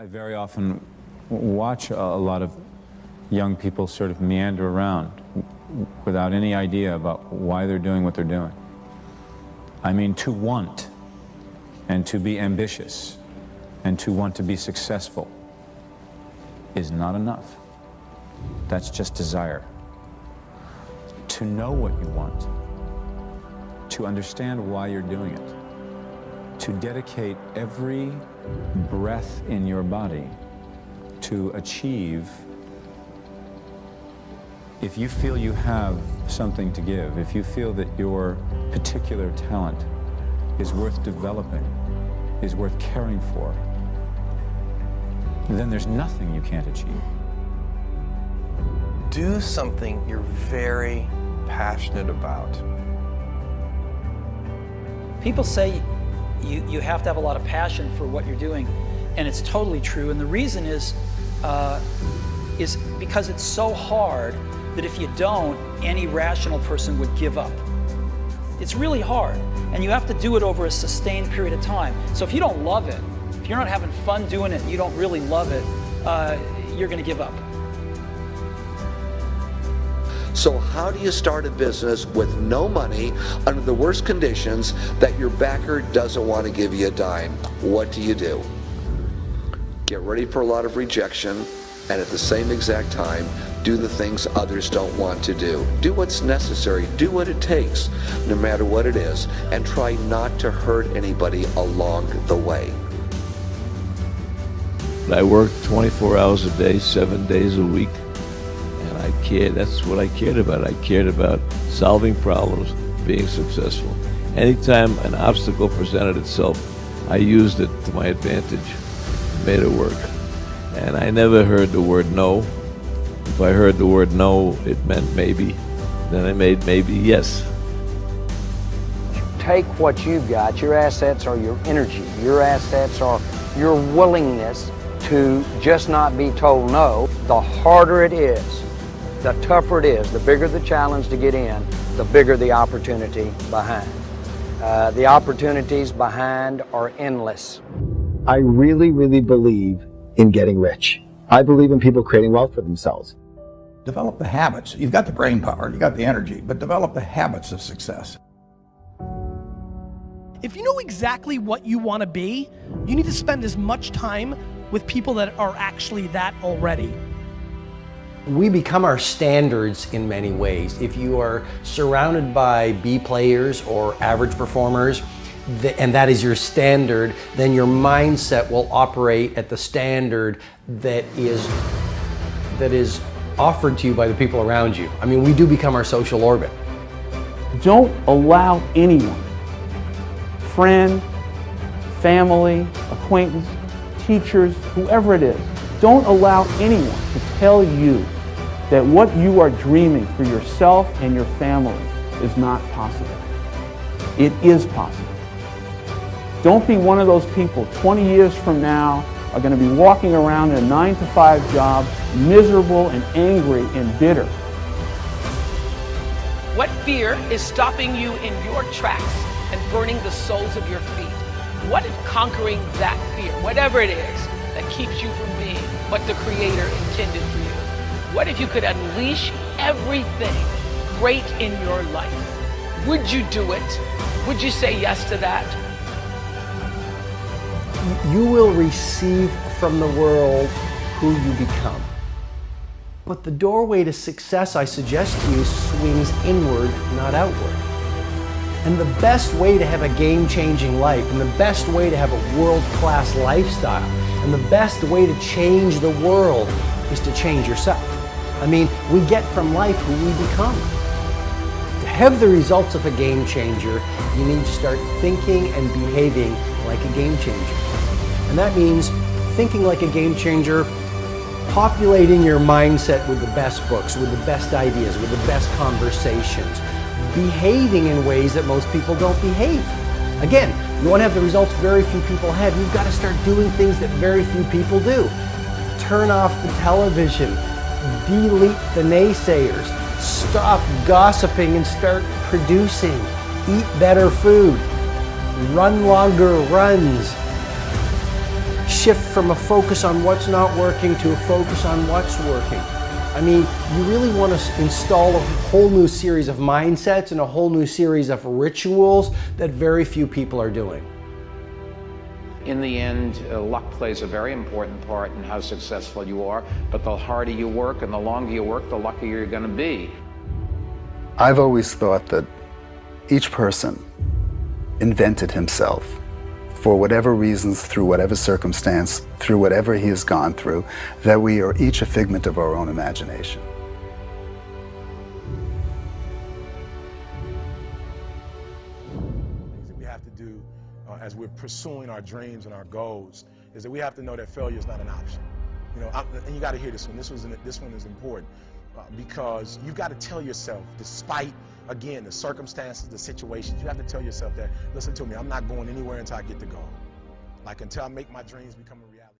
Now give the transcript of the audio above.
I very often watch a lot of young people sort of meander around without any idea about why they're doing what they're doing. I mean, to want and to be ambitious and to want to be successful is not enough. That's just desire. To know what you want, to understand why you're doing it, to dedicate every breath in your body to achieve. If you feel you have something to give, if you feel that your particular talent is worth developing, is worth caring for, then there's nothing you can't achieve. Do something you're very passionate about. People say you have to have a lot of passion for what you're doing, and it's totally true. And the reason is because it's so hard that if you don't, any rational person would give up. It's really hard, and you have to do it over a sustained period of time. So if you don't love it, if you're not having fun doing it and you don't really love it, you're going to give up. So how do you start a business with no money under the worst conditions that your backer doesn't want to give you a dime? What do? Get ready for a lot of rejection, and at the same exact time, do the things others don't want to do. Do what's necessary, do what it takes, no matter what it is, and try not to hurt anybody along the way. I worked 24 hours a day, 7 days a week. That's what I cared about. I cared about solving problems, being successful. Anytime an obstacle presented itself, I used it to my advantage, made it work. And I never heard the word no. If I heard the word no, it meant maybe. Then I made maybe yes. Take what you've got. Your assets are your energy. Your assets are your willingness to just not be told no. The harder it is, the tougher it is, the bigger the challenge to get in, the bigger the opportunity behind. The opportunities behind are endless. I really, really believe in getting rich. I believe in people creating wealth for themselves. Develop the habits. You've got the brain power, you've got the energy, but develop the habits of success. If you know exactly what you want to be, you need to spend as much time with people that are actually that already. We become our standards in many ways. If you are surrounded by B players or average performers, and that is your standard, then your mindset will operate at the standard that is offered to you by the people around you. I mean, we do become our social orbit. Don't allow anyone, friend, family, acquaintance, teachers, whoever it is, don't allow anyone to tell you that what you are dreaming for yourself and your family is not possible. It is possible. Don't be one of those people 20 years from now are going to be walking around in a 9-to-5 job, miserable and angry and bitter. What fear is stopping you in your tracks and burning the soles of your feet? What if conquering that fear, whatever it is, that keeps you from being what the Creator intended for you? What if you could unleash everything great in your life? Would you do it? Would you say yes to that? You will receive from the world who you become. But the doorway to success, I suggest to you, swings inward, not outward. And the best way to have a game-changing life, and the best way to have a world-class lifestyle, and the best way to change the world is to change yourself. I mean, we get from life who we become. To have the results of a game changer, you need to start thinking and behaving like a game changer. And that means thinking like a game changer, populating your mindset with the best books, with the best ideas, with the best conversations, behaving in ways that most people don't behave. Again, you want to have the results very few people have, you've got to start doing things that very few people do. Turn off the television, delete the naysayers, stop gossiping and start producing, eat better food, run longer runs, shift from a focus on what's not working to a focus on what's working. I mean, you really want to install a whole new series of mindsets and a whole new series of rituals that very few people are doing. In the end, luck plays a very important part in how successful you are, but the harder you work and the longer you work, the luckier you're going to be. I've always thought that each person invented himself for whatever reasons, through whatever circumstance, through whatever he has gone through, that we are each a figment of our own imagination. We have to do as we're pursuing our dreams and our goals is that we have to know that failure is not an option. You know, and you got to hear this one. This one is important because you've got to tell yourself, despite again the circumstances, the situations, you have to tell yourself that, listen to me, I'm not going anywhere until I get the goal. Like until I make my dreams become a reality.